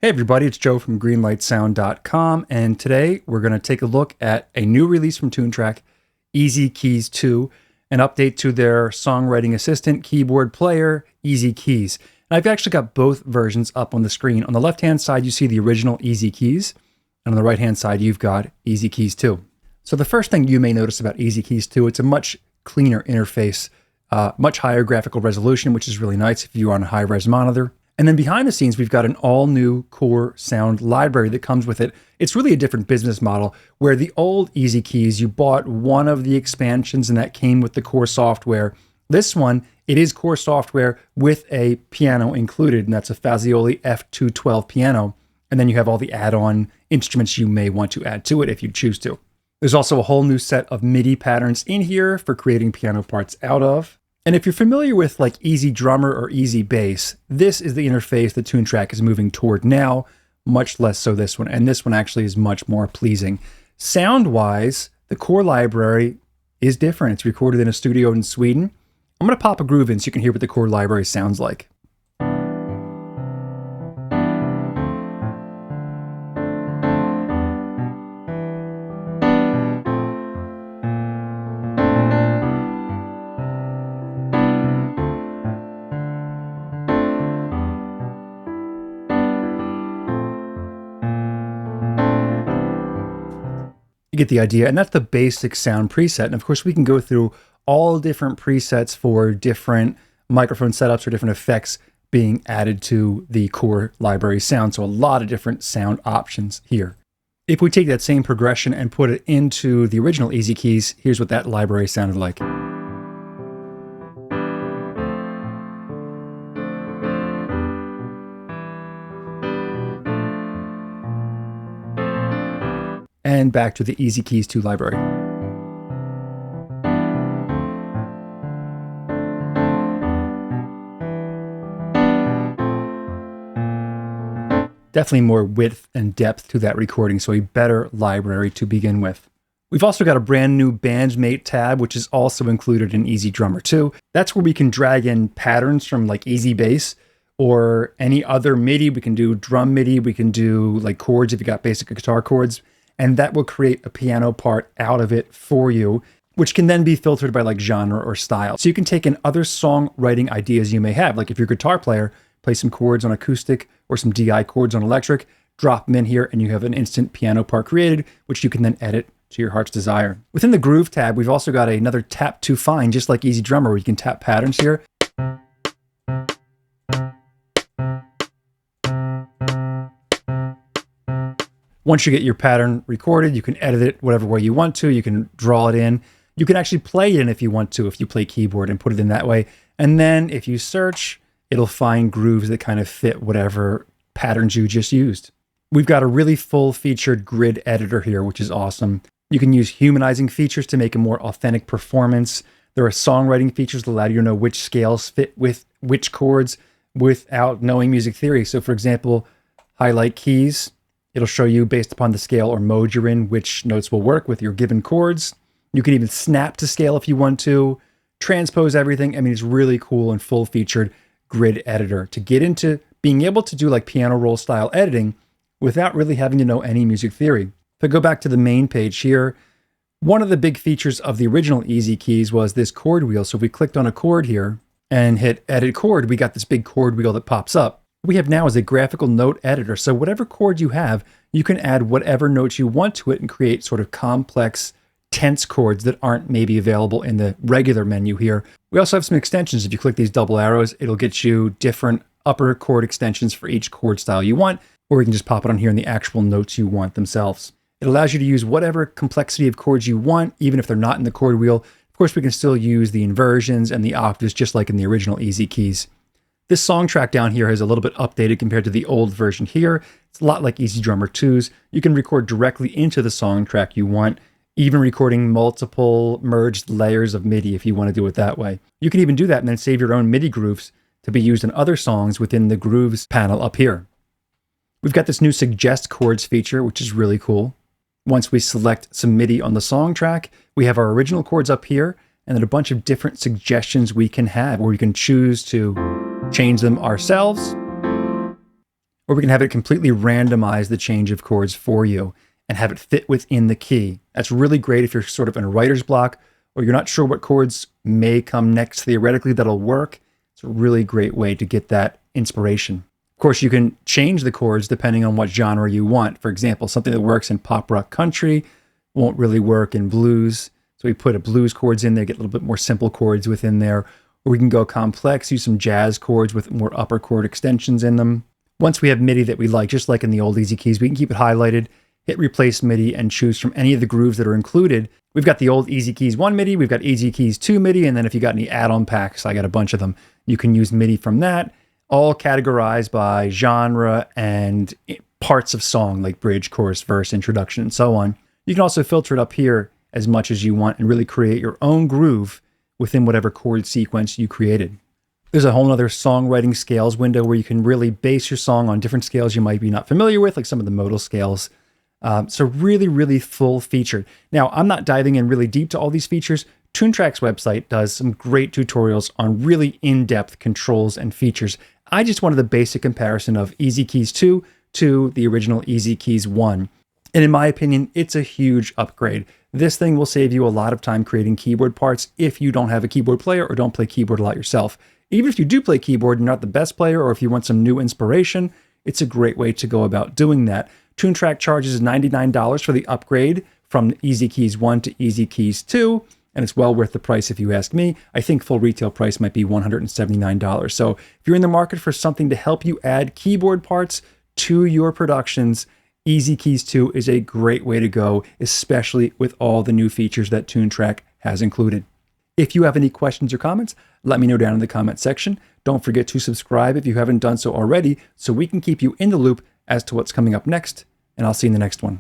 Hey everybody, it's Joe from greenlightsound.com, and today we're going to take a look at a new release from TuneTrack, EZKeys 2, an update to their songwriting assistant keyboard player, EZKeys. And I've actually got both versions up on the screen. On the left-hand side, you see the original EZKeys, and on the right-hand side, you've got EZKeys 2. So the first thing you may notice about EZKeys 2, it's a much cleaner interface, much higher graphical resolution, which is really nice if you're on a high-res monitor. And then behind the scenes, we've got an all-new core sound library that comes with it. It's really a different business model, where the old EZKeys, you bought one of the expansions and that came with the core software. This one, it is core software with a piano included, and that's a Fazioli F212 piano. And then you have all the add-on instruments you may want to add to it if you choose to. There's also a whole new set of MIDI patterns in here for creating piano parts out of. And if you're familiar with like EZDrummer or EZBass, this is the interface that TuneTrack is moving toward now, much less so this one. And this one actually is much more pleasing. Sound-wise, the core library is different. It's recorded in a studio in Sweden. I'm going to pop a groove in so you can hear what the core library sounds like. You get the idea, and that's the basic sound preset. And of course, we can go through all different presets for different microphone setups or different effects being added to the core library sound. So a lot of different sound options here. If we take that same progression and put it into the original EZKeys, here's what that library sounded like. And back to the EZKeys 2 library. Definitely more width and depth to that recording, so a better library to begin with. We've also got a brand new Bandmate tab, which is also included in EZDrummer 2. That's where we can drag in patterns from like EZBass or any other MIDI. We can do drum MIDI, we can do like chords if you got basic guitar chords. And that will create a piano part out of it for you, which can then be filtered by like genre or style. So you can take in other songwriting ideas you may have. Like if you're a guitar player, play some chords on acoustic or some DI chords on electric, drop them in here and you have an instant piano part created, which you can then edit to your heart's desire. Within the Groove tab, we've also got another tap to find, just like EZDrummer, where you can tap patterns here. Once you get your pattern recorded, you can edit it whatever way you want to. You can draw it in. You can actually play it in if you want to, if you play keyboard and put it in that way. And then if you search, it'll find grooves that kind of fit whatever patterns you just used. We've got a really full-featured grid editor here, which is awesome. You can use humanizing features to make a more authentic performance. There are songwriting features that allow you to know which scales fit with which chords without knowing music theory. So for example, highlight keys. It'll show you, based upon the scale or mode you're in, which notes will work with your given chords. You can even snap to scale if you want to, transpose everything. I mean, it's really cool and full-featured grid editor to get into being able to do like piano roll style editing without really having to know any music theory. If I go back to the main page here, one of the big features of the original EZKeys was this chord wheel. So if we clicked on a chord here and hit edit chord, we got this big chord wheel that pops up. What we have now is a graphical note editor. So whatever chord you have, you can add whatever notes you want to it and create sort of complex, tense chords that aren't maybe available in the regular menu here. We also have some extensions. If you click these double arrows, it'll get you different upper chord extensions for each chord style you want, or you can just pop it on here in the actual notes you want themselves. It allows you to use whatever complexity of chords you want, even if they're not in the chord wheel. Of course, we can still use the inversions and the octaves just like in the original EZKeys. This song track down here is a little bit updated compared to the old version here. It's a lot like EZDrummer 2's. You can record directly into the song track you want, even recording multiple merged layers of MIDI if you want to do it that way. You can even do that and then save your own MIDI grooves to be used in other songs within the Grooves panel up here. We've got this new Suggest Chords feature, which is really cool. Once we select some MIDI on the song track, we have our original chords up here, and then a bunch of different suggestions we can have, where we can choose to change them ourselves, or we can have it completely randomize the change of chords for you and have it fit within the key. That's really great if you're sort of in a writer's block or you're not sure what chords may come next theoretically that'll work. It's a really great way to get that inspiration. Of course, you can change the chords depending on what genre you want. For example, something that works in pop rock country won't really work in blues. So we put a blues chords in there, get a little bit more simple chords within there. Or we can go complex, use some jazz chords with more upper chord extensions in them. Once we have MIDI that we like, just like in the old EZKeys, we can keep it highlighted, hit replace MIDI, and choose from any of the grooves that are included. We've got the old EZKeys 1 MIDI, we've got EZKeys 2 MIDI, and then if you got any add-on packs, I got a bunch of them. You can use MIDI from that, all categorized by genre and parts of song, like bridge, chorus, verse, introduction, and so on. You can also filter it up here as much as you want and really create your own groove within whatever chord sequence you created. There's a whole other songwriting scales window where you can really base your song on different scales you might be not familiar with, like some of the modal scales. So really, really full featured. Now, I'm not diving in really deep to all these features. Toontrack's website does some great tutorials on really in-depth controls and features. I just wanted the basic comparison of EZKeys 2 to the original EZKeys 1. And in my opinion, it's a huge upgrade. This thing will save you a lot of time creating keyboard parts if you don't have a keyboard player or don't play keyboard a lot yourself. Even if you do play keyboard and you're not the best player, or if you want some new inspiration, it's a great way to go about doing that. Toontrack charges $99 for the upgrade from EZKeys 1 to EZKeys 2, and it's well worth the price if you ask me. I think full retail price might be $179. So if you're in the market for something to help you add keyboard parts to your productions, EZKeys 2 is a great way to go, especially with all the new features that Toontrack has included. If you have any questions or comments, let me know down in the comment section. Don't forget to subscribe if you haven't done so already, so we can keep you in the loop as to what's coming up next, and I'll see you in the next one.